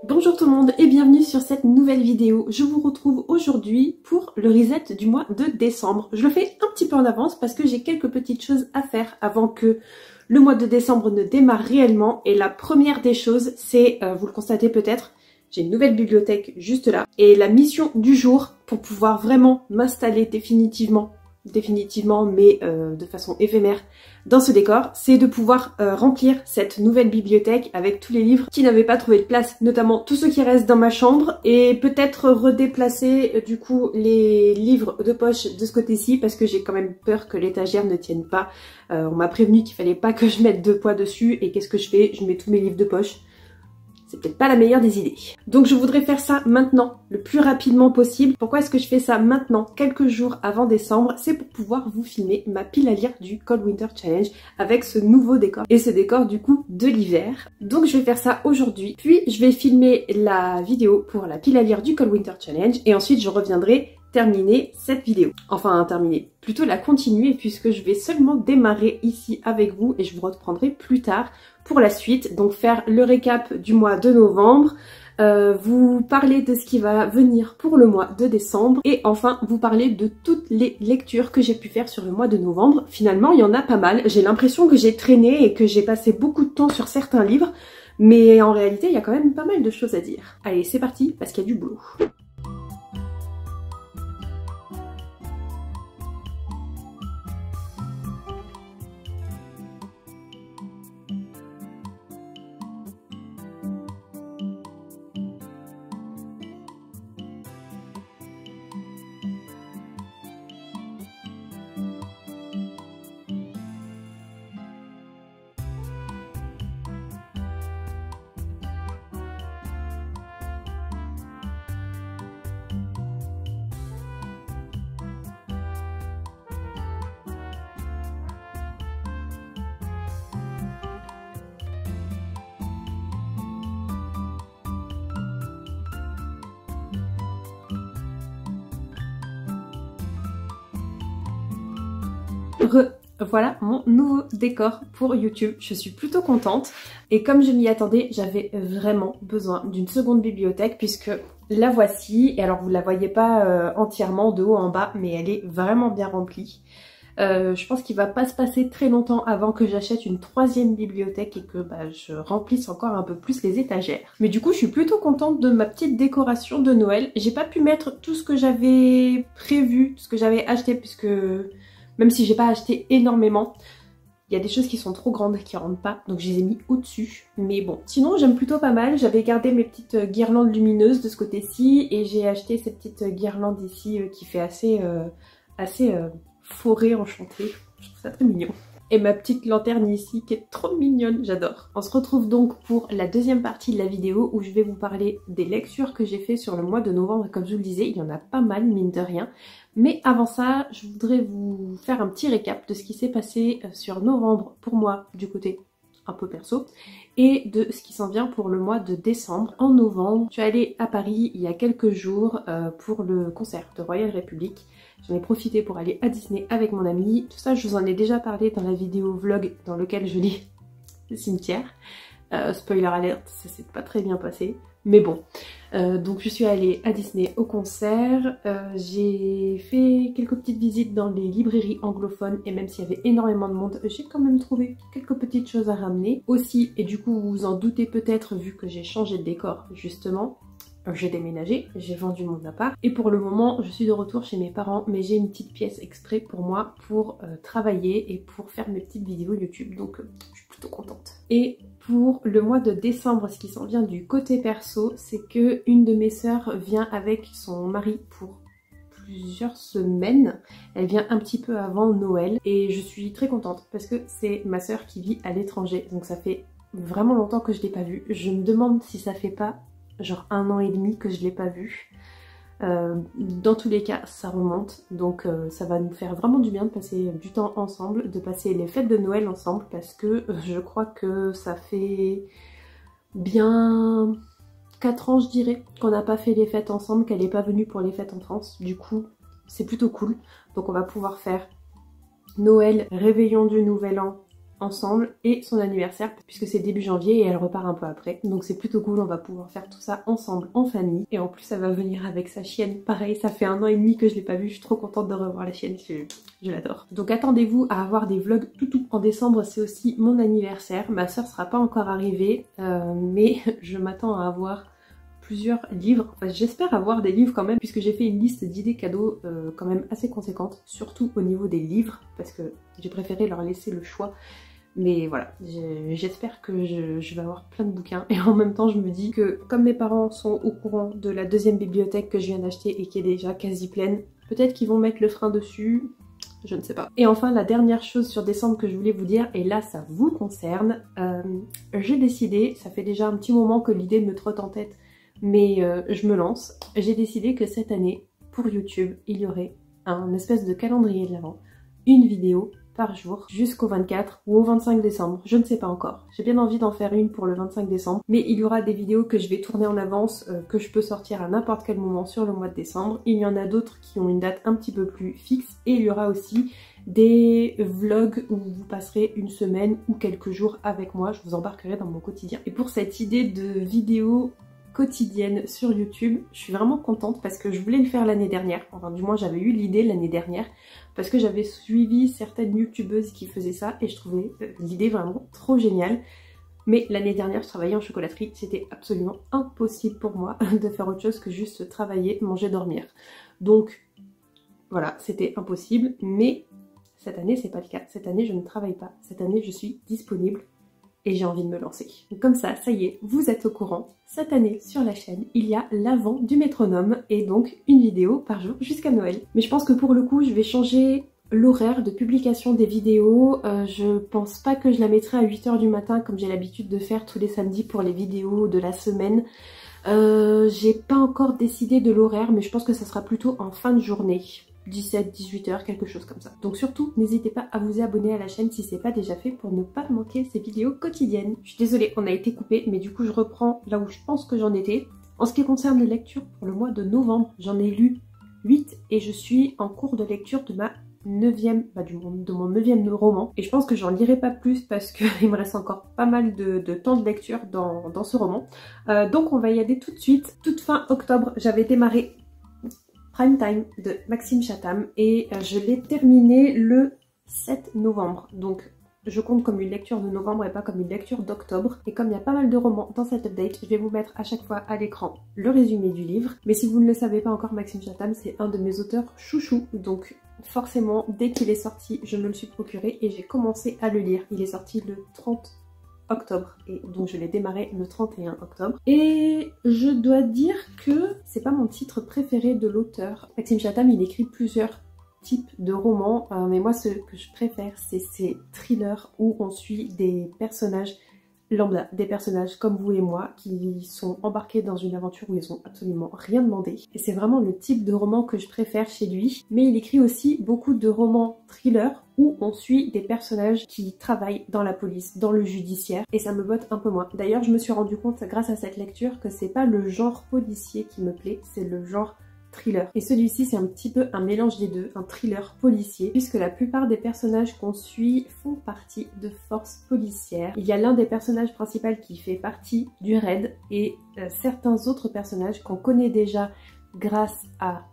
Bonjour tout le monde et bienvenue sur cette nouvelle vidéo. Je vous retrouve aujourd'hui pour le reset du mois de décembre. Je le fais un petit peu en avance parce que j'ai quelques petites choses à faire avant que le mois de décembre ne démarre réellement. Et la première des choses, c'est, vous le constatez peut-être, j'ai une nouvelle bibliothèque juste là. Et la mission du jour, pour pouvoir vraiment m'installer définitivement mais de façon éphémère dans ce décor, c'est de pouvoir remplir cette nouvelle bibliothèque avec tous les livres qui n'avaient pas trouvé de place, notamment tous ceux qui restent dans ma chambre, et peut-être redéplacer du coup les livres de poche de ce côté-ci parce que j'ai quand même peur que l'étagère ne tienne pas. On m'a prévenu qu'il fallait pas que je mette de poids dessus, et qu'est-ce que je fais? Je mets tous mes livres de poche. C'est peut-être pas la meilleure des idées. Donc je voudrais faire ça maintenant, le plus rapidement possible. Pourquoi est-ce que je fais ça maintenant, quelques jours avant décembre? C'est pour pouvoir vous filmer ma pile à lire du Cold Winter Challenge avec ce nouveau décor. Et ce décor du coup de l'hiver. Donc je vais faire ça aujourd'hui. Puis je vais filmer la vidéo pour la pile à lire du Cold Winter Challenge. Et ensuite je reviendrai terminer cette vidéo. Enfin terminer, plutôt la continuer puisque je vais seulement démarrer ici avec vous et je vous reprendrai plus tard pour la suite. Donc faire le récap du mois de novembre, vous parler de ce qui va venir pour le mois de décembre et enfin vous parler de toutes les lectures que j'ai pu faire sur le mois de novembre. Finalement il y en a pas mal, j'ai l'impression que j'ai traîné et que j'ai passé beaucoup de temps sur certains livres, mais en réalité il y a quand même pas mal de choses à dire. Allez c'est parti parce qu'il y a du boulot. Voilà mon nouveau décor pour YouTube, je suis plutôt contente et comme je m'y attendais, j'avais vraiment besoin d'une seconde bibliothèque puisque la voici, et alors vous la voyez pas entièrement de haut en bas mais elle est vraiment bien remplie. Je pense qu'il va pas se passer très longtemps avant que j'achète une troisième bibliothèque et que je remplisse encore un peu plus les étagères. Mais du coup je suis plutôt contente de ma petite décoration de Noël. J'ai pas pu mettre tout ce que j'avais prévu, tout ce que j'avais acheté puisque même si j'ai pas acheté énormément, il y a des choses qui sont trop grandes qui rentrent pas, donc je les ai mis au-dessus. Mais bon, sinon j'aime plutôt pas mal. J'avais gardé mes petites guirlandes lumineuses de ce côté-ci et j'ai acheté cette petite guirlande ici qui fait assez forêt enchantée. Je trouve ça très mignon. Et ma petite lanterne ici qui est trop mignonne, j'adore. On se retrouve donc pour la deuxième partie de la vidéo où je vais vous parler des lectures que j'ai fait sur le mois de novembre. Comme je vous le disais, il y en a pas mal, mine de rien. Mais avant ça, je voudrais vous faire un petit récap de ce qui s'est passé sur novembre pour moi du côté un peu perso et de ce qui s'en vient pour le mois de décembre. En novembre, je suis allée à Paris il y a quelques jours pour le concert de Royal Republic. J'en ai profité pour aller à Disney avec mon ami. Tout ça, je vous en ai déjà parlé dans la vidéo vlog dans lequel je lis le cimetière. Spoiler alert, ça s'est pas très bien passé. Mais bon, donc je suis allée à Disney au concert, j'ai fait quelques petites visites dans les librairies anglophones et même s'il y avait énormément de monde, j'ai quand même trouvé quelques petites choses à ramener. Aussi, et du coup vous vous en doutez peut-être vu que j'ai changé de décor justement, j'ai déménagé, j'ai vendu mon appart et pour le moment je suis de retour chez mes parents, mais j'ai une petite pièce exprès pour moi pour travailler et pour faire mes petites vidéos YouTube, donc je suis plutôt contente. Et pour le mois de décembre, ce qui s'en vient du côté perso, c'est que une de mes sœurs vient avec son mari pour plusieurs semaines. Elle vient un petit peu avant Noël et je suis très contente parce que c'est ma sœur qui vit à l'étranger, donc ça fait vraiment longtemps que je l'ai pas vue. Je me demande si ça fait pas genre 1 an et demi que je l'ai pas vue. Dans tous les cas ça remonte, donc ça va nous faire vraiment du bien de passer du temps ensemble, de passer les fêtes de Noël ensemble parce que je crois que ça fait bien 4 ans je dirais qu'on n'a pas fait les fêtes ensemble, qu'elle n'est pas venue pour les fêtes en France. Du coup c'est plutôt cool, donc on va pouvoir faire Noël, réveillon du Nouvel An ensemble et son anniversaire puisque c'est début janvier et elle repart un peu après. Donc c'est plutôt cool, on va pouvoir faire tout ça ensemble en famille. Et en plus elle va venir avec sa chienne. Pareil, ça fait 1 an et demi que je l'ai pas vue, je suis trop contente de revoir la chienne, je l'adore. Donc attendez-vous à avoir des vlogs tout. En décembre c'est aussi mon anniversaire, ma soeur sera pas encore arrivée mais je m'attends à avoir plusieurs livres, enfin j'espère avoir des livres quand même puisque j'ai fait une liste d'idées cadeaux quand même assez conséquente, surtout au niveau des livres parce que j'ai préféré leur laisser le choix. Mais voilà, j'espère que je vais avoir plein de bouquins et en même temps je me dis que comme mes parents sont au courant de la deuxième bibliothèque que je viens d'acheter et qui est déjà quasi pleine, peut-être qu'ils vont mettre le frein dessus, je ne sais pas. Et enfin la dernière chose sur décembre que je voulais vous dire, et là ça vous concerne, j'ai décidé, ça fait déjà un petit moment que l'idée me trotte en tête, mais je me lance, j'ai décidé que cette année, pour YouTube, il y aurait un espèce de calendrier de l'Avent, une vidéo par jour jusqu'au 24 ou au 25 décembre, je ne sais pas encore. J'ai bien envie d'en faire une pour le 25 décembre, mais il y aura des vidéos que je vais tourner en avance, que je peux sortir à n'importe quel moment sur le mois de décembre. Il y en a d'autres qui ont une date un petit peu plus fixe et il y aura aussi des vlogs où vous passerez une semaine ou quelques jours avec moi, je vous embarquerai dans mon quotidien. Et pour cette idée de vidéo quotidienne sur YouTube, je suis vraiment contente parce que je voulais le faire l'année dernière, enfin du moins j'avais eu l'idée l'année dernière parce que j'avais suivi certaines youtubeuses qui faisaient ça et je trouvais l'idée vraiment trop géniale. Mais l'année dernière je travaillais en chocolaterie, c'était absolument impossible pour moi de faire autre chose que juste travailler, manger, dormir. Donc voilà, c'était impossible, mais cette année c'est pas le cas, cette année je ne travaille pas, cette année je suis disponible. Et j'ai envie de me lancer. Donc comme ça y est, vous êtes au courant. Cette année sur la chaîne, il y a l'Avent du métronome et donc une vidéo par jour jusqu'à Noël. Mais je pense que pour le coup, je vais changer l'horaire de publication des vidéos. Je pense pas que je la mettrai à 8 h du matin comme j'ai l'habitude de faire tous les samedis pour les vidéos de la semaine. J'ai pas encore décidé de l'horaire, mais je pense que ça sera plutôt en fin de journée. 17-18 h, quelque chose comme ça. Donc surtout, n'hésitez pas à vous abonner à la chaîne si c'est pas déjà fait pour ne pas manquer ces vidéos quotidiennes. Je suis désolée, on a été coupé, mais du coup je reprends là où je pense que j'en étais. En ce qui concerne les lectures pour le mois de novembre, j'en ai lu 8 et je suis en cours de lecture de ma 9e, de mon 9e roman. Et je pense que j'en lirai pas plus parce qu'il me reste encore pas mal de temps de lecture dans ce roman. Donc on va y aller tout de suite. Toute fin octobre, j'avais démarré Prime Time de Maxime Chatham et je l'ai terminé le 7 novembre. Donc je compte comme une lecture de novembre et pas comme une lecture d'octobre. Et comme il y a pas mal de romans dans cette update, je vais vous mettre à chaque fois à l'écran le résumé du livre. Mais si vous ne le savez pas encore, Maxime Chatham, c'est un de mes auteurs chouchou. Donc forcément, dès qu'il est sorti, je me le suis procuré et j'ai commencé à le lire. Il est sorti le 30 octobre et donc je l'ai démarré le 31 octobre et je dois dire que c'est pas mon titre préféré de l'auteur. Maxime Chatham, il écrit plusieurs types de romans mais moi ce que je préfère c'est ces thrillers où on suit des personnages lambda, des personnages comme vous et moi qui sont embarqués dans une aventure où ils ont absolument rien demandé. Et c'est vraiment le type de roman que je préfère chez lui. Mais il écrit aussi beaucoup de romans thrillers où on suit des personnages qui travaillent dans la police, dans le judiciaire, et ça me botte un peu moins. D'ailleurs, je me suis rendu compte grâce à cette lecture que c'est pas le genre policier qui me plaît, c'est le genre thriller. Et celui-ci c'est un petit peu un mélange des deux, un thriller policier, puisque la plupart des personnages qu'on suit font partie de forces policières. Il y a l'un des personnages principaux qui fait partie du raid et certains autres personnages qu'on connaît déjà grâce à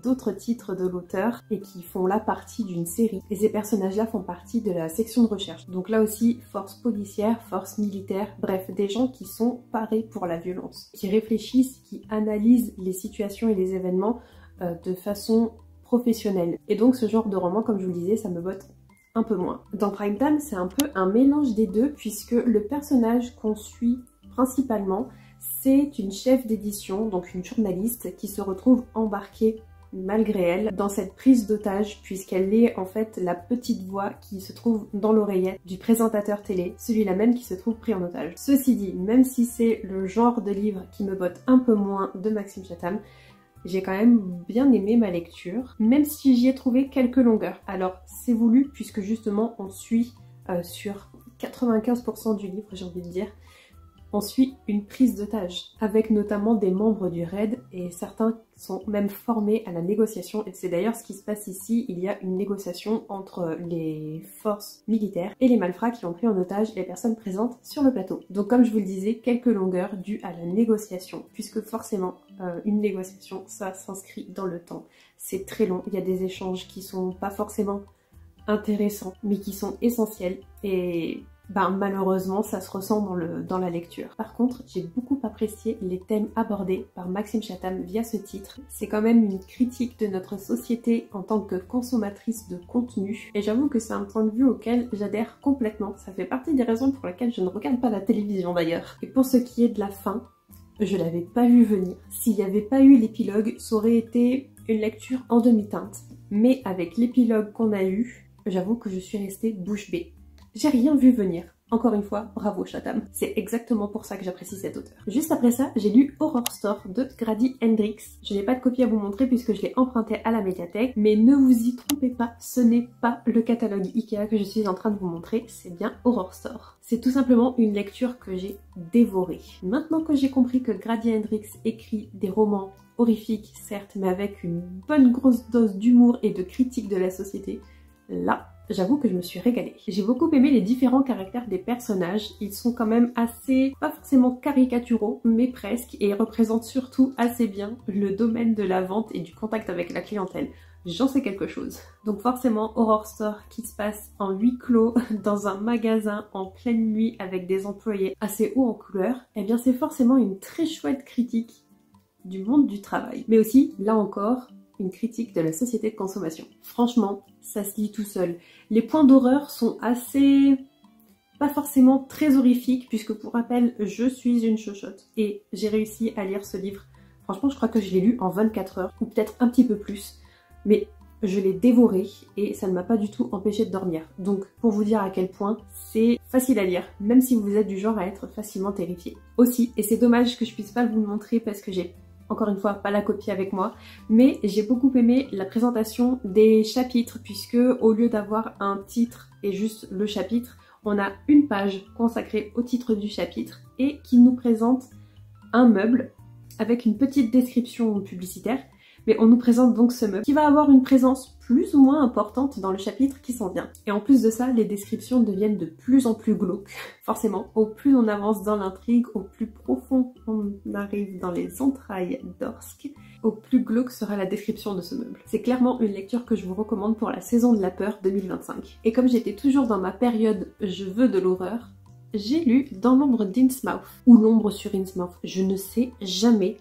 d'autres titres de l'auteur et qui font là partie d'une série. Et ces personnages-là font partie de la section de recherche. Donc là aussi, force policière, force militaire, bref, des gens qui sont parés pour la violence, qui réfléchissent, qui analysent les situations et les événements de façon professionnelle. Et donc ce genre de roman, comme je vous le disais, ça me botte un peu moins. Dans Prime Time, c'est un peu un mélange des deux, puisque le personnage qu'on suit principalement, c'est une chef d'édition, donc une journaliste, qui se retrouve embarquée malgré elle dans cette prise d'otage puisqu'elle est en fait la petite voix qui se trouve dans l'oreillette du présentateur télé, celui-là même qui se trouve pris en otage. Ceci dit, même si c'est le genre de livre qui me botte un peu moins de Maxime Chatham, j'ai quand même bien aimé ma lecture, même si j'y ai trouvé quelques longueurs. Alors c'est voulu puisque justement on suit sur 95% du livre, j'ai envie de dire, on suit une prise d'otage, avec notamment des membres du RAID et certains sont même formés à la négociation. Et c'est d'ailleurs ce qui se passe ici, il y a une négociation entre les forces militaires et les malfrats qui ont pris en otage les personnes présentes sur le plateau. Donc comme je vous le disais, quelques longueurs dues à la négociation, puisque forcément une négociation, ça s'inscrit dans le temps. C'est très long, il y a des échanges qui sont pas forcément intéressants, mais qui sont essentiels et malheureusement ça se ressent dans la lecture. Par contre, j'ai beaucoup apprécié les thèmes abordés par Maxime Chatham via ce titre. C'est quand même une critique de notre société en tant que consommatrice de contenu et j'avoue que c'est un point de vue auquel j'adhère complètement. Ça fait partie des raisons pour lesquelles je ne regarde pas la télévision d'ailleurs. Et pour ce qui est de la fin, je l'avais pas vu venir. S'il n'y avait pas eu l'épilogue, ça aurait été une lecture en demi-teinte. Mais avec l'épilogue qu'on a eu, j'avoue que je suis restée bouche bée. J'ai rien vu venir. Encore une fois, bravo Chatham. C'est exactement pour ça que j'apprécie cet auteur. Juste après ça, j'ai lu Horror Store de Grady Hendrix. Je n'ai pas de copie à vous montrer puisque je l'ai emprunté à la médiathèque, mais ne vous y trompez pas, ce n'est pas le catalogue Ikea que je suis en train de vous montrer, c'est bien Horror Store. C'est tout simplement une lecture que j'ai dévorée. Maintenant que j'ai compris que Grady Hendrix écrit des romans horrifiques, certes, mais avec une bonne grosse dose d'humour et de critique de la société, là, j'avoue que je me suis régalée. J'ai beaucoup aimé les différents caractères des personnages. Ils sont quand même assez, pas forcément caricaturaux, mais presque, et ils représentent surtout assez bien le domaine de la vente et du contact avec la clientèle. J'en sais quelque chose. Donc forcément, Horror Store qui se passe en huis clos dans un magasin en pleine nuit avec des employés assez hauts en couleur, eh bien c'est forcément une très chouette critique du monde du travail. Mais aussi, là encore, une critique de la société de consommation. Franchement, ça se lit tout seul. Les points d'horreur sont assez... pas forcément très horrifiques, puisque pour rappel, je suis une chochotte et j'ai réussi à lire ce livre. Franchement, je crois que je l'ai lu en 24 heures, ou peut-être un petit peu plus, mais je l'ai dévoré et ça ne m'a pas du tout empêché de dormir. Donc, pour vous dire à quel point c'est facile à lire, même si vous êtes du genre à être facilement terrifié. Aussi, et c'est dommage que je puisse pas vous le montrer parce que j'ai encore une fois pas la copie avec moi, mais j'ai beaucoup aimé la présentation des chapitres puisque au lieu d'avoir un titre et juste le chapitre, on a une page consacrée au titre du chapitre et qui nous présente un meuble avec une petite description publicitaire. Mais on nous présente donc ce meuble qui va avoir une présence plus ou moins importante dans le chapitre qui s'en vient. Et en plus de ça, les descriptions deviennent de plus en plus glauques. Forcément, au plus on avance dans l'intrigue, au plus profond on arrive dans les entrailles d'Orsk, au plus glauque sera la description de ce meuble. C'est clairement une lecture que je vous recommande pour la saison de la peur 2025. Et comme j'étais toujours dans ma période je veux de l'horreur, j'ai lu Dans l'ombre d'Innsmouth, ou L'ombre sur Innsmouth. Je ne sais jamais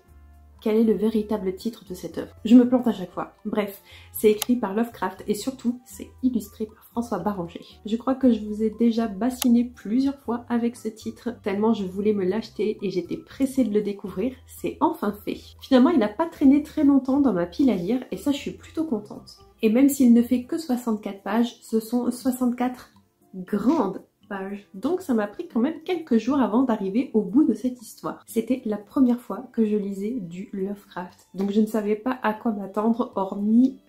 quel est le véritable titre de cette œuvre. Je me plante à chaque fois. Bref, c'est écrit par Lovecraft et surtout, c'est illustré par François Barranger. Je crois que je vous ai déjà bassiné plusieurs fois avec ce titre, tellement je voulais me l'acheter et j'étais pressée de le découvrir. C'est enfin fait. Finalement, il n'a pas traîné très longtemps dans ma pile à lire et ça, je suis plutôt contente. Et même s'il ne fait que 64 pages, ce sont 64 grandes pages. Donc ça m'a pris quand même quelques jours avant d'arriver au bout de cette histoire. C'était la première fois que je lisais du Lovecraft. Donc je ne savais pas à quoi m'attendre hormis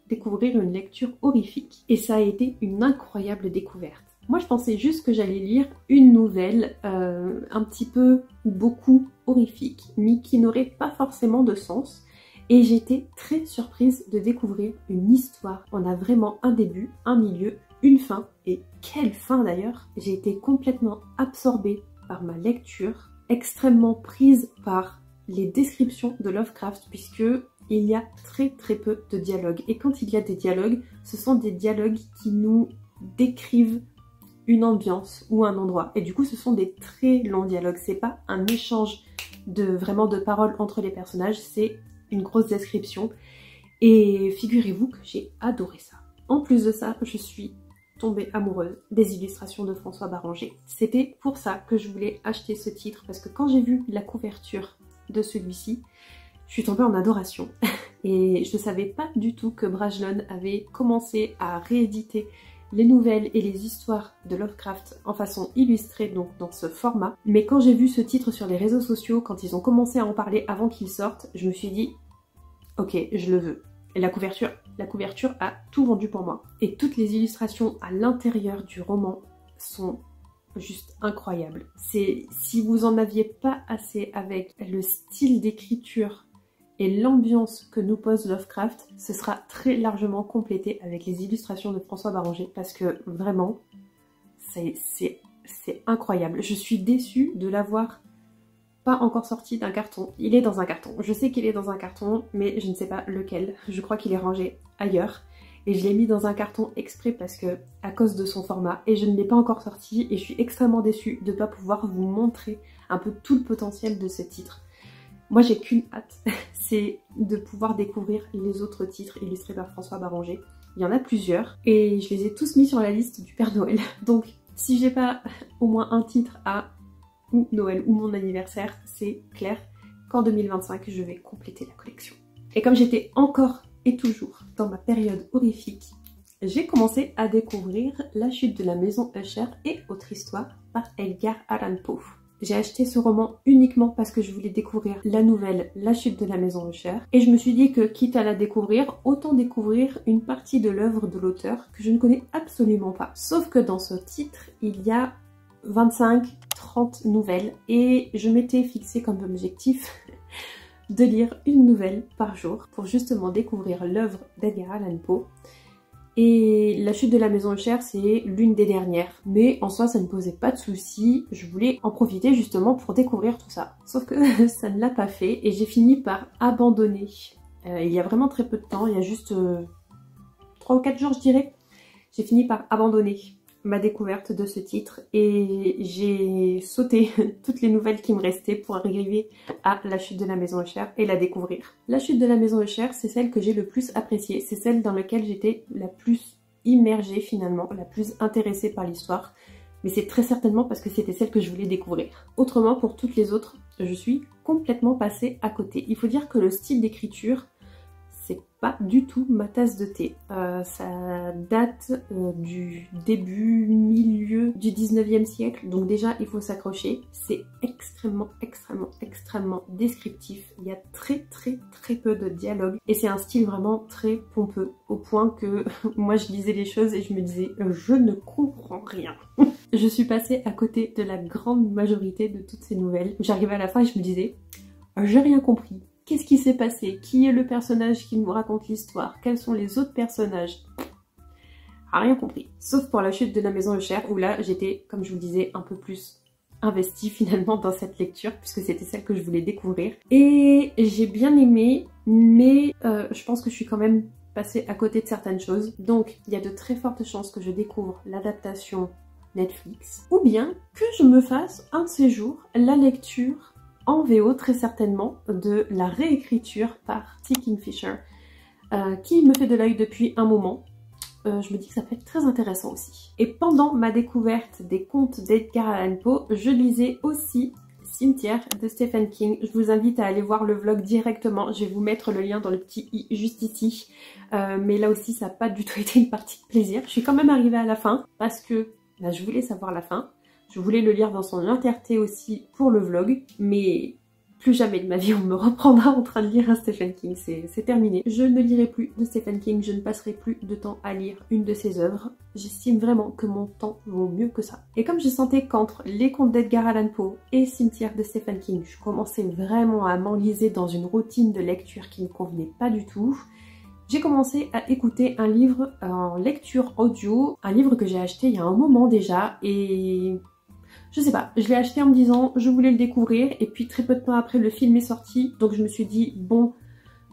découvrir une lecture horrifique. Et ça a été une incroyable découverte. Moi je pensais juste que j'allais lire une nouvelle un petit peu ou beaucoup horrifique, mais qui n'aurait pas forcément de sens. Et j'étais très surprise de découvrir une histoire. On a vraiment un début, un milieu, une fin, et quelle fin d'ailleurs! J'ai été complètement absorbée par ma lecture, extrêmement prise par les descriptions de Lovecraft, puisque il y a très peu de dialogues. Et quand il y a des dialogues, ce sont des dialogues qui nous décrivent une ambiance ou un endroit. Et du coup, ce sont des très longs dialogues. C'est pas un échange vraiment de paroles entre les personnages, c'est une grosse description. Et figurez-vous que j'ai adoré ça. En plus de ça, je suis tombée amoureuse des illustrations de François Barranger. C'était pour ça que je voulais acheter ce titre, parce que quand j'ai vu la couverture de celui-ci, je suis tombée en adoration. Et je ne savais pas du tout que Brajlon avait commencé à rééditer les nouvelles et les histoires de Lovecraft en façon illustrée, donc dans ce format. Mais quand j'ai vu ce titre sur les réseaux sociaux, quand ils ont commencé à en parler avant qu'il sorte, je me suis dit « Ok, je le veux ». Et la couverture a tout vendu pour moi. Et toutes les illustrations à l'intérieur du roman sont juste incroyable. Si vous en aviez pas assez avec le style d'écriture et l'ambiance que nous pose Lovecraft, ce sera très largement complété avec les illustrations de François Barranger parce que vraiment, c'est incroyable. Je suis déçue de l'avoir pas encore sorti d'un carton. Il est dans un carton. Je sais qu'il est dans un carton, mais je ne sais pas lequel. Je crois qu'il est rangé ailleurs. Et je l'ai mis dans un carton exprès parce que, à cause de son format, et je ne l'ai pas encore sorti, et je suis extrêmement déçue de ne pas pouvoir vous montrer un peu tout le potentiel de ce titre. Moi j'ai qu'une hâte, c'est de pouvoir découvrir les autres titres illustrés par François Barranger. Il y en a plusieurs, et je les ai tous mis sur la liste du Père Noël. Donc si j'ai pas au moins un titre à ou Noël ou mon anniversaire, c'est clair qu'en 2025 je vais compléter la collection. Et comme j'étais encore et toujours dans ma période horrifique, j'ai commencé à découvrir La chute de la maison Usher et Autre histoire par Edgar Allan Poe. J'ai acheté ce roman uniquement parce que je voulais découvrir la nouvelle La chute de la maison Usher et je me suis dit que quitte à la découvrir, autant découvrir une partie de l'œuvre de l'auteur que je ne connais absolument pas. Sauf que dans ce titre, il y a 25-30 nouvelles et je m'étais fixé comme objectif de lire une nouvelle par jour pour justement découvrir l'œuvre d'Edgar Allan Poe. Et La chute de la maison Usher, c'est l'une des dernières. Mais en soi, ça ne posait pas de soucis. Je voulais en profiter justement pour découvrir tout ça. Sauf que ça ne l'a pas fait et j'ai fini par abandonner. Il y a vraiment très peu de temps, il y a juste 3 ou 4 jours je dirais. J'ai fini par abandonner ma découverte de ce titre et j'ai sauté toutes les nouvelles qui me restaient pour arriver à La chute de la maison Usher et la découvrir. La chute de la maison Usher, c'est celle que j'ai le plus appréciée, c'est celle dans laquelle j'étais la plus immergée finalement, la plus intéressée par l'histoire, mais c'est très certainement parce que c'était celle que je voulais découvrir. Autrement, pour toutes les autres, je suis complètement passée à côté. Il faut dire que le style d'écriture, c'est pas du tout ma tasse de thé. Ça date du début, milieu du 19e siècle, donc déjà il faut s'accrocher. C'est extrêmement descriptif. Il y a très peu de dialogue et c'est un style vraiment très pompeux, au point que moi je lisais les choses et je me disais je ne comprends rien. Je suis passée à côté de la grande majorité de toutes ces nouvelles. J'arrivais à la fin et je me disais j'ai rien compris. Qu'est-ce qui s'est passé? Qui est le personnage qui nous raconte l'histoire? Quels sont les autres personnages? Rien compris. Sauf pour La chute de la maison Usher, où là j'étais, comme je vous le disais, un peu plus investie finalement dans cette lecture, puisque c'était celle que je voulais découvrir. Et j'ai bien aimé, mais je pense que je suis quand même passée à côté de certaines choses. Donc il y a de très fortes chances que je découvre l'adaptation Netflix, ou bien que je me fasse un de ces jours la lecture en VO très certainement de la réécriture par T. Kingfisher qui me fait de l'œil depuis un moment. Je me dis que ça peut être très intéressant aussi. Et pendant ma découverte des contes d'Edgar Allan Poe, je lisais aussi Cimetière de Stephen King. Je vous invite à aller voir le vlog directement, je vais vous mettre le lien dans le petit i juste ici. Mais là aussi ça n'a pas du tout été une partie de plaisir. Je suis quand même arrivée à la fin parce que je voulais savoir la fin. Je voulais le lire dans son entièreté aussi pour le vlog, mais plus jamais de ma vie on me reprendra en train de lire un Stephen King, c'est terminé. Je ne lirai plus de Stephen King, je ne passerai plus de temps à lire une de ses œuvres. J'estime vraiment que mon temps vaut mieux que ça. Et comme je sentais qu'entre les contes d'Edgar Allan Poe et Cimetière de Stephen King, je commençais vraiment à m'enliser dans une routine de lecture qui ne me convenait pas du tout, j'ai commencé à écouter un livre en lecture audio, un livre que j'ai acheté il y a un moment déjà et je sais pas, je l'ai acheté en me disant je voulais le découvrir et puis très peu de temps après le film est sorti, donc je me suis dit bon,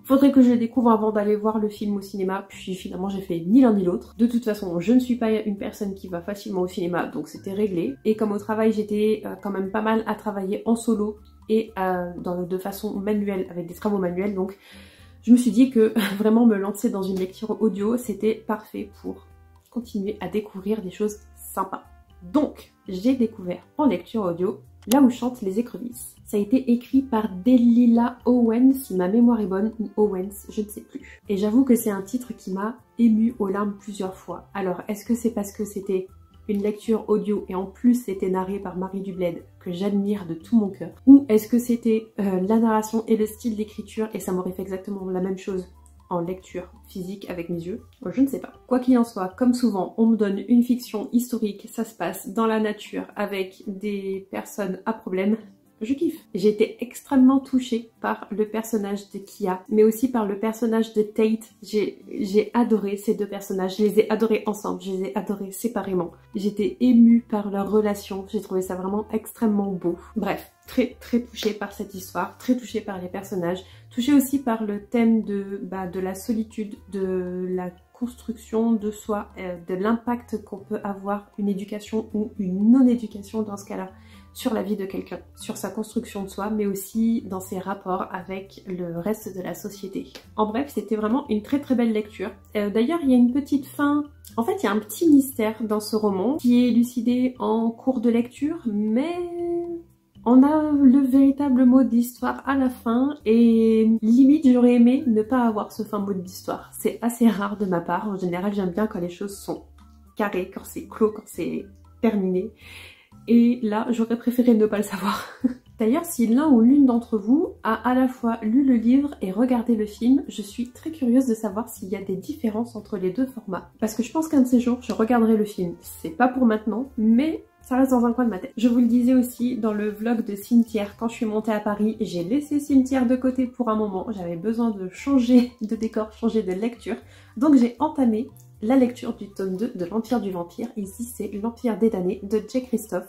faudrait que je le découvre avant d'aller voir le film au cinéma, puis finalement j'ai fait ni l'un ni l'autre. De toute façon, je ne suis pas une personne qui va facilement au cinéma, donc c'était réglé. Et comme au travail j'étais quand même pas mal à travailler en solo et de façon manuelle, avec des travaux manuels, donc je me suis dit que vraiment me lancer dans une lecture audio, c'était parfait pour continuer à découvrir des choses sympas. Donc, j'ai découvert en lecture audio Là où chantent les écrevisses. Ça a été écrit par Delilah Owens, si ma mémoire est bonne, ou Owens, je ne sais plus. Et j'avoue que c'est un titre qui m'a émue aux larmes plusieurs fois. Alors, est-ce que c'est parce que c'était une lecture audio et en plus c'était narré par Marie Dubled, que j'admire de tout mon cœur? Ou est-ce que c'était la narration et le style d'écriture et ça m'aurait fait exactement la même chose en lecture physique avec mes yeux. Je ne sais pas. Quoi qu'il en soit, comme souvent, on me donne une fiction historique, ça se passe dans la nature avec des personnes à problème. Je kiffe. J'ai été extrêmement touchée par le personnage de Kia, mais aussi par le personnage de Tate. J'ai adoré ces deux personnages. Je les ai adorés ensemble, je les ai adorés séparément. J'étais émue par leur relation. J'ai trouvé ça vraiment extrêmement beau. Bref, très touchée par cette histoire, très touchée par les personnages, touchée aussi par le thème de la solitude, de la construction de soi, de l'impact qu'on peut avoir une éducation ou une non-éducation dans ce cas-là sur la vie de quelqu'un, sur sa construction de soi, mais aussi dans ses rapports avec le reste de la société. En bref, c'était vraiment une très belle lecture. D'ailleurs, il y a une petite fin... En fait, il y a un petit mystère dans ce roman qui est élucidé en cours de lecture, mais... on a le véritable mot d'histoire à la fin et limite j'aurais aimé ne pas avoir ce fin mot d'histoire. C'est assez rare de ma part. En général, j'aime bien quand les choses sont carrées, quand c'est clos, quand c'est terminé. Et là, j'aurais préféré ne pas le savoir. D'ailleurs, si l'un ou l'une d'entre vous a à la fois lu le livre et regardé le film, je suis très curieuse de savoir s'il y a des différences entre les deux formats. Parce que je pense qu'un de ces jours, je regarderai le film. C'est pas pour maintenant, mais ça reste dans un coin de ma tête. Je vous le disais aussi dans le vlog de Cimetière, quand je suis montée à Paris, j'ai laissé Cimetière de côté pour un moment. J'avais besoin de changer de décor, changer de lecture. Donc j'ai entamé la lecture du tome 2 de l'Empire du Vampire. Ici, c'est l'Empire des damnés de Jay Kristoff.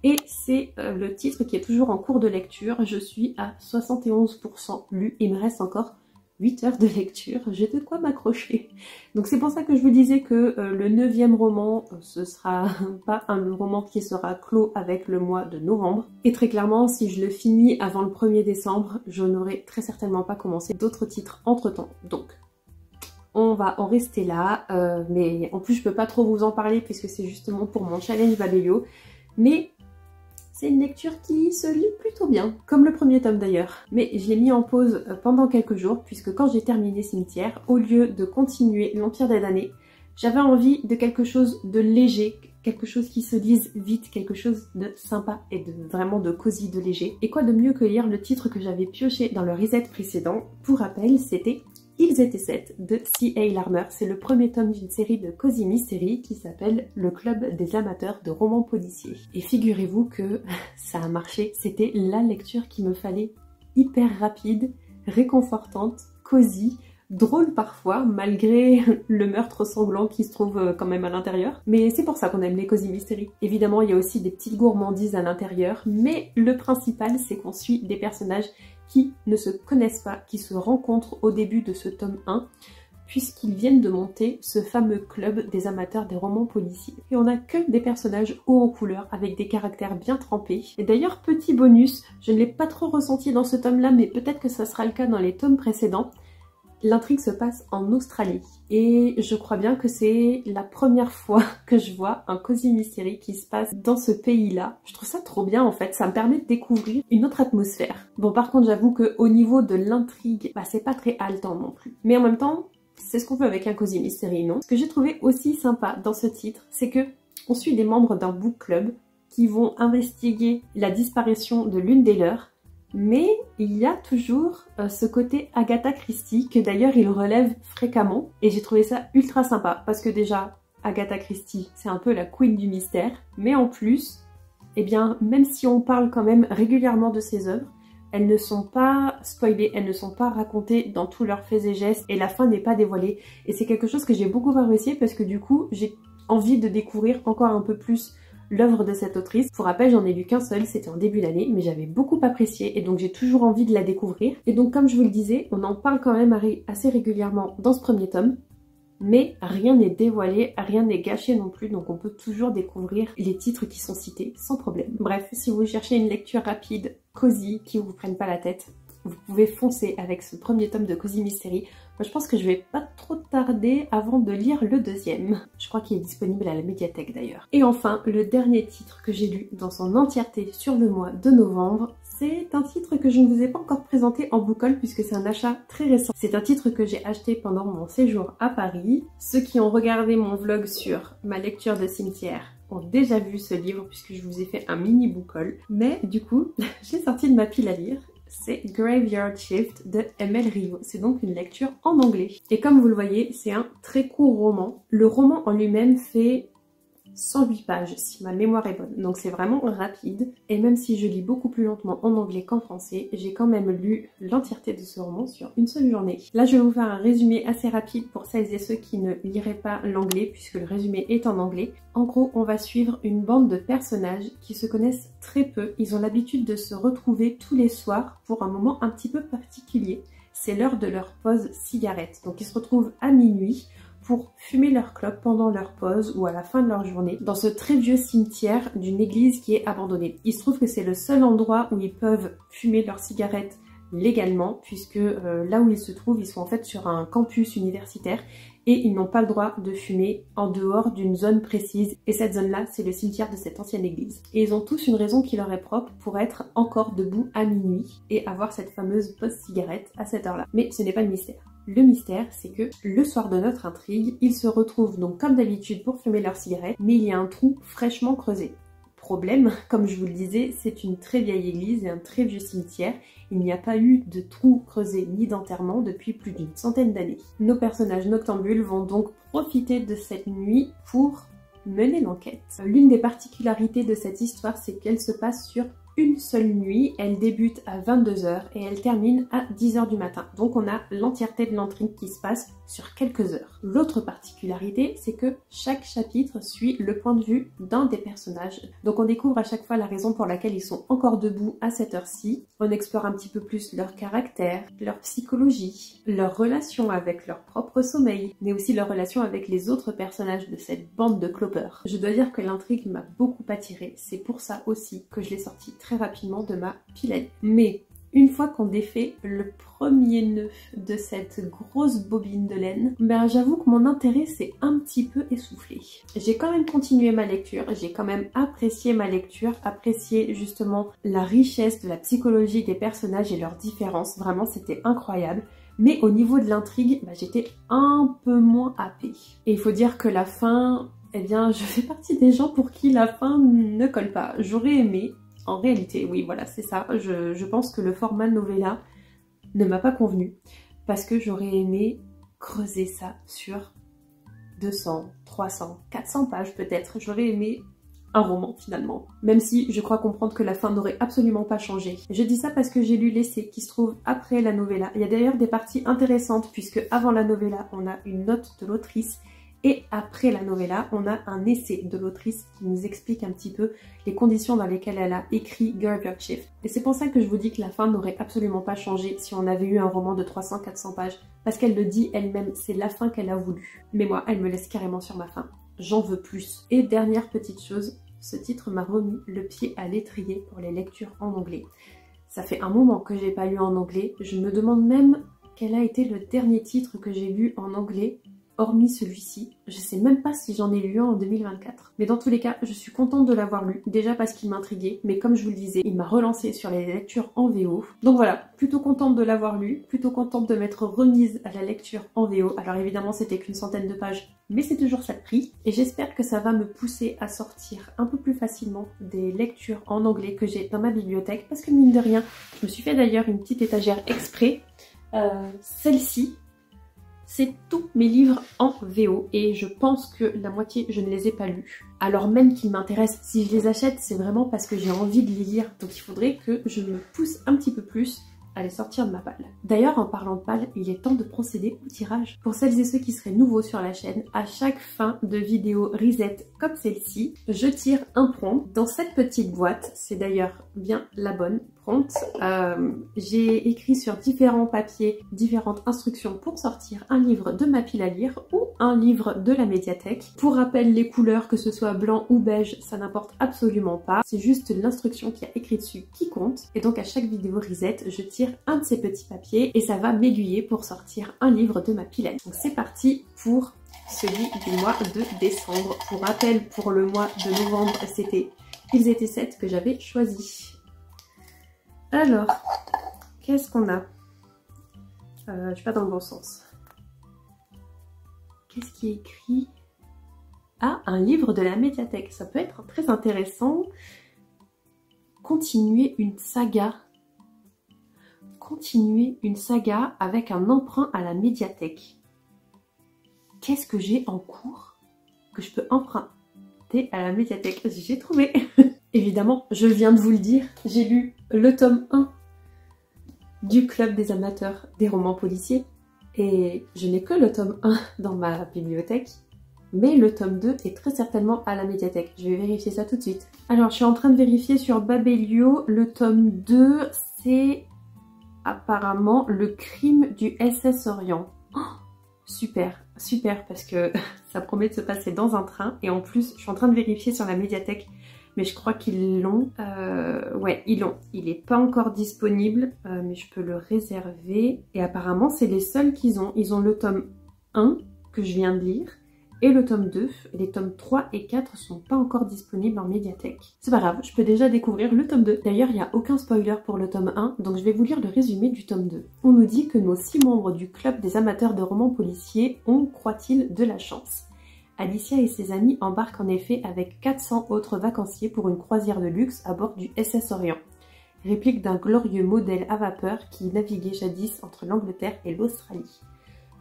Et c'est le titre qui est toujours en cours de lecture. Je suis à 71% lu. Il me reste encore 8 heures de lecture. J'ai de quoi m'accrocher. Donc c'est pour ça que je vous disais que le 9e roman, ce sera pas un roman qui sera clos avec le mois de novembre. Et très clairement, si je le finis avant le 1er décembre, je n'aurai très certainement pas commencé d'autres titres entre temps. Donc on va en rester là, mais en plus je peux pas trop vous en parler puisque c'est justement pour mon challenge Babelio. Mais c'est une lecture qui se lit plutôt bien, comme le premier tome d'ailleurs. Mais je l'ai mis en pause pendant quelques jours puisque quand j'ai terminé Cimetière, au lieu de continuer l'Empire des damnés, j'avais envie de quelque chose de léger, quelque chose qui se lise vite, quelque chose de sympa et vraiment de cosy, de léger. Et quoi de mieux que lire le titre que j'avais pioché dans le reset précédent. Pour rappel, c'était Ils étaient 7 de C.A. Larmer. C'est le premier tome d'une série de Cozy Mystery qui s'appelle Le Club des amateurs de romans policiers. Et figurez-vous que ça a marché, c'était la lecture qu'il me fallait, hyper rapide, réconfortante, cosy, drôle parfois, malgré le meurtre sanglant qui se trouve quand même à l'intérieur. Mais c'est pour ça qu'on aime les Cozy Mystery. Évidemment, il y a aussi des petites gourmandises à l'intérieur, mais le principal, c'est qu'on suit des personnages qui ne se connaissent pas, qui se rencontrent au début de ce tome 1, puisqu'ils viennent de monter ce fameux club des amateurs des romans policiers. Et on n'a que des personnages hauts en couleur, avec des caractères bien trempés. Et d'ailleurs, petit bonus, je ne l'ai pas trop ressenti dans ce tome-là, mais peut-être que ça sera le cas dans les tomes précédents. L'intrigue se passe en Australie et je crois bien que c'est la première fois que je vois un Cozy Mystery qui se passe dans ce pays-là. Je trouve ça trop bien en fait, ça me permet de découvrir une autre atmosphère. Bon par contre j'avoue qu'au niveau de l'intrigue, c'est pas très haletant non plus. Mais en même temps, c'est ce qu'on veut avec un Cozy Mystery, non? Ce que j'ai trouvé aussi sympa dans ce titre, c'est que on suit des membres d'un book club qui vont investiguer la disparition de l'une des leurs. Mais il y a toujours ce côté Agatha Christie, que d'ailleurs il relève fréquemment, et j'ai trouvé ça ultra sympa, parce que déjà, Agatha Christie, c'est un peu la queen du mystère, mais en plus, eh bien, même si on parle quand même régulièrement de ses œuvres, elles ne sont pas spoilées, elles ne sont pas racontées dans tous leurs faits et gestes, et la fin n'est pas dévoilée, et c'est quelque chose que j'ai beaucoup apprécié, parce que du coup, j'ai envie de découvrir encore un peu plus l'œuvre de cette autrice. Pour rappel, j'en ai lu qu'un seul, c'était en début d'année, mais j'avais beaucoup apprécié et donc j'ai toujours envie de la découvrir. Et donc comme je vous le disais, on en parle quand même assez régulièrement dans ce premier tome, mais rien n'est dévoilé, rien n'est gâché non plus, donc on peut toujours découvrir les titres qui sont cités sans problème. Bref, si vous cherchez une lecture rapide, cosy, qui vous prenne pas la tête, vous pouvez foncer avec ce premier tome de Cozy Mystery. Moi, je pense que je vais pas trop tarder avant de lire le deuxième. Je crois qu'il est disponible à la médiathèque d'ailleurs. Et enfin, le dernier titre que j'ai lu dans son entièreté sur le mois de novembre, c'est un titre que je ne vous ai pas encore présenté en book haul puisque c'est un achat très récent. C'est un titre que j'ai acheté pendant mon séjour à Paris. Ceux qui ont regardé mon vlog sur ma lecture de Cimetière ont déjà vu ce livre puisque je vous ai fait un mini book haul. Mais du coup, je l'ai sorti de ma pile à lire c'est Graveyard Shift de M.L. Rio. C'est donc une lecture en anglais. Et comme vous le voyez, c'est un très court roman. Le roman en lui-même fait 108 pages, si ma mémoire est bonne. Donc c'est vraiment rapide. Et même si je lis beaucoup plus lentement en anglais qu'en français, j'ai quand même lu l'entièreté de ce roman sur une seule journée. Là, je vais vous faire un résumé assez rapide pour celles et ceux qui ne liraient pas l'anglais, puisque le résumé est en anglais. En gros, on va suivre une bande de personnages qui se connaissent très peu. Ils ont l'habitude de se retrouver tous les soirs pour un moment un petit peu particulier. C'est l'heure de leur pause cigarette. Donc ils se retrouvent à minuit pour fumer leur clope pendant leur pause ou à la fin de leur journée dans ce très vieux cimetière d'une église qui est abandonnée. Il se trouve que c'est le seul endroit où ils peuvent fumer leurs cigarettes légalement, puisque là où ils se trouvent, ils sont en fait sur un campus universitaire et ils n'ont pas le droit de fumer en dehors d'une zone précise, et cette zone-là, c'est le cimetière de cette ancienne église. Et ils ont tous une raison qui leur est propre pour être encore debout à minuit et avoir cette fameuse pause cigarette à cette heure-là. Mais ce n'est pas le mystère. Le mystère, c'est que le soir de notre intrigue, ils se retrouvent donc comme d'habitude pour fumer leur cigarette, mais il y a un trou fraîchement creusé. Problème, comme je vous le disais, c'est une très vieille église et un très vieux cimetière. Il n'y a pas eu de trou creusé ni d'enterrement depuis plus d'une centaine d'années. Nos personnages noctambules vont donc profiter de cette nuit pour mener l'enquête. L'une des particularités de cette histoire, c'est qu'elle se passe sur une seule nuit. Elle débute à 22 h et elle termine à 10 h du matin. Donc on a l'entièreté de l'intrigue qui se passe sur quelques heures. L'autre particularité, c'est que chaque chapitre suit le point de vue d'un des personnages. Donc on découvre à chaque fois la raison pour laquelle ils sont encore debout à cette heure-ci. On explore un petit peu plus leur caractère, leur psychologie, leur relation avec leur propre sommeil, mais aussi leur relation avec les autres personnages de cette bande de clopeurs. Je dois dire que l'intrigue m'a beaucoup attirée. C'est pour ça aussi que je l'ai sortie très rapidement de ma pile à lire. Mais une fois qu'on défait le premier nœud de cette grosse bobine de laine, ben j'avoue que mon intérêt s'est un petit peu essoufflé. J'ai quand même continué ma lecture, j'ai quand même apprécié ma lecture, apprécié justement la richesse de la psychologie des personnages et leurs différences. Vraiment, c'était incroyable. Mais au niveau de l'intrigue, ben, j'étais un peu moins happée. Et il faut dire que la fin, eh bien, je fais partie des gens pour qui la fin ne colle pas. J'aurais aimé. En réalité, oui, voilà, c'est ça. Je pense que le format novella ne m'a pas convenu parce que j'aurais aimé creuser ça sur 200, 300, 400 pages peut-être. J'aurais aimé un roman finalement, même si je crois comprendre que la fin n'aurait absolument pas changé. Je dis ça parce que j'ai lu l'essai qui se trouve après la novella. Il y a d'ailleurs des parties intéressantes puisque avant la novella, on a une note de l'autrice. Et après la novella, on a un essai de l'autrice qui nous explique un petit peu les conditions dans lesquelles elle a écrit Graveyard Shift. Et c'est pour ça que je vous dis que la fin n'aurait absolument pas changé si on avait eu un roman de 300-400 pages. Parce qu'elle le dit elle-même, c'est la fin qu'elle a voulu. Mais moi, elle me laisse carrément sur ma faim. J'en veux plus. Et dernière petite chose, ce titre m'a remis le pied à l'étrier pour les lectures en anglais. Ça fait un moment que j'ai pas lu en anglais. Je me demande même quel a été le dernier titre que j'ai lu en anglais. Hormis celui-ci, je sais même pas si j'en ai lu un en 2024. Mais dans tous les cas, je suis contente de l'avoir lu, déjà parce qu'il m'intriguait, mais comme je vous le disais, il m'a relancé sur les lectures en VO. Donc voilà, plutôt contente de l'avoir lu, plutôt contente de m'être remise à la lecture en VO. Alors évidemment, c'était qu'une centaine de pages, mais c'est toujours ça de prix. Et j'espère que ça va me pousser à sortir un peu plus facilement des lectures en anglais que j'ai dans ma bibliothèque, parce que mine de rien, je me suis fait d'ailleurs une petite étagère exprès. Celle-ci, c'est tous mes livres en VO et je pense que la moitié je ne les ai pas lus. Alors même qu'ils m'intéressent, si je les achète c'est vraiment parce que j'ai envie de les lire. Donc il faudrait que je me pousse un petit peu plus à les sortir de ma palle. D'ailleurs en parlant de palle, il est temps de procéder au tirage. Pour celles et ceux qui seraient nouveaux sur la chaîne, à chaque fin de vidéo reset comme celle-ci, je tire un prompt dans cette petite boîte. C'est d'ailleurs bien la bonne prompt. J'ai écrit sur différents papiers différentes instructions pour sortir un livre de ma pile à lire ou un livre de la médiathèque. Pour rappel, les couleurs, que ce soit blanc ou beige, ça n'importe absolument pas. C'est juste l'instruction qui a écrit dessus qui compte. Et donc à chaque vidéo reset, je tire un de ces petits papiers et ça va m'aiguiller pour sortir un livre de ma pile à lire. Donc c'est parti pour celui du mois de décembre. Pour rappel, pour le mois de novembre, c'était Ils étaient 7 que j'avais choisi. Alors, qu'est-ce qu'on a? Je suis pas dans le bon sens. Qu'est-ce qui est écrit? Ah, un livre de la médiathèque. Ça peut être très intéressant. Continuer une saga. continuer une saga avec un emprunt à la médiathèque. Qu'est-ce que j'ai en cours que je peux emprunter à la médiathèque? J'ai trouvé. Évidemment, je viens de vous le dire, j'ai lu le tome 1 du Club des amateurs des romans policiers et je n'ai que le tome 1 dans ma bibliothèque, mais le tome 2 est très certainement à la médiathèque. Je vais vérifier ça tout de suite. Alors, je suis en train de vérifier sur Babelio, le tome 2, c'est apparemment le crime du SS Orient. Oh, super, super, parce que ça promet de se passer dans un train et en plus, je suis en train de vérifier sur la médiathèque, mais je crois qu'ils l'ont. Ouais, ils l'ont. Il n'est pas encore disponible, mais je peux le réserver. Et apparemment, c'est les seuls qu'ils ont. Ils ont le tome 1 que je viens de lire et le tome 2. Les tomes 3 et 4 sont pas encore disponibles en médiathèque. C'est pas grave, je peux déjà découvrir le tome 2. D'ailleurs, il n'y a aucun spoiler pour le tome 1, donc je vais vous lire le résumé du tome 2. On nous dit que nos 6 membres du club des amateurs de romans policiers ont, croit-il, de la chance. Alicia et ses amis embarquent en effet avec 400 autres vacanciers pour une croisière de luxe à bord du SS Orient. Réplique d'un glorieux modèle à vapeur qui naviguait jadis entre l'Angleterre et l'Australie.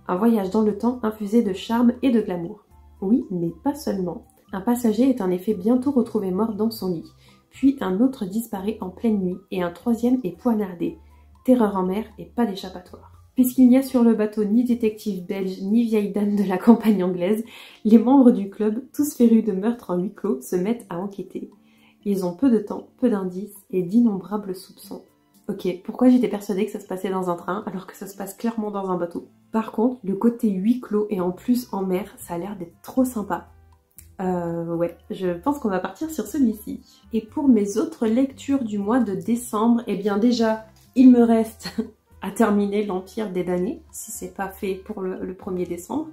Un voyage dans le temps infusé de charme et de glamour. Oui, mais pas seulement. Un passager est en effet bientôt retrouvé mort dans son lit. Puis un autre disparaît en pleine nuit et un troisième est poignardé. Terreur en mer et pas d'échappatoire. Puisqu'il n'y a sur le bateau ni détective belge ni vieille dame de la campagne anglaise, les membres du club, tous férus de meurtres en huis clos, se mettent à enquêter. Ils ont peu de temps, peu d'indices et d'innombrables soupçons. Ok, pourquoi j'étais persuadée que ça se passait dans un train alors que ça se passe clairement dans un bateau? Par contre, le côté huis clos et en plus en mer, ça a l'air d'être trop sympa. Ouais, je pense qu'on va partir sur celui-ci. Et pour mes autres lectures du mois de décembre, eh bien déjà, il me reste à terminer l'Empire des damnés, si c'est pas fait pour le 1er décembre.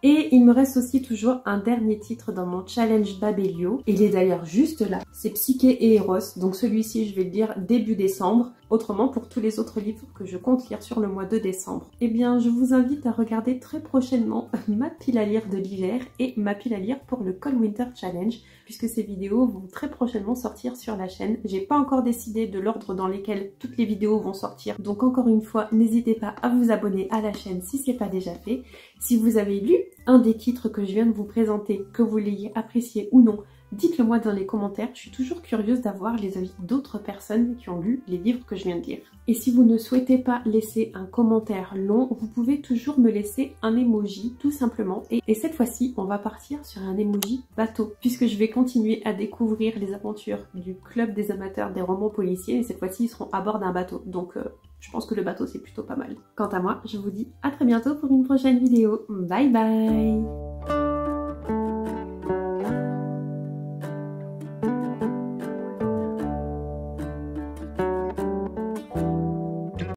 Et il me reste aussi toujours un dernier titre dans mon challenge Babelio. Il est d'ailleurs juste là. C'est Psyché et Eros. Donc celui-ci, je vais le lire début décembre. Autrement, pour tous les autres livres que je compte lire sur le mois de décembre. Eh bien, je vous invite à regarder très prochainement ma pile à lire de l'hiver et ma pile à lire pour le Cold Winter Challenge, puisque ces vidéos vont très prochainement sortir sur la chaîne. J'ai pas encore décidé de l'ordre dans lequel toutes les vidéos vont sortir. Donc encore une fois, n'hésitez pas à vous abonner à la chaîne si c'est pas déjà fait. Si vous avez lu un des titres que je viens de vous présenter, que vous l'ayez apprécié ou non, dites-le moi dans les commentaires, je suis toujours curieuse d'avoir les avis d'autres personnes qui ont lu les livres que je viens de lire. Et si vous ne souhaitez pas laisser un commentaire long, vous pouvez toujours me laisser un emoji tout simplement. Et cette fois-ci, on va partir sur un emoji bateau, puisque je vais continuer à découvrir les aventures du club des amateurs des romans policiers, et cette fois-ci ils seront à bord d'un bateau. Donc je pense que le bateau c'est plutôt pas mal. Quant à moi, je vous dis à très bientôt pour une prochaine vidéo. Bye bye!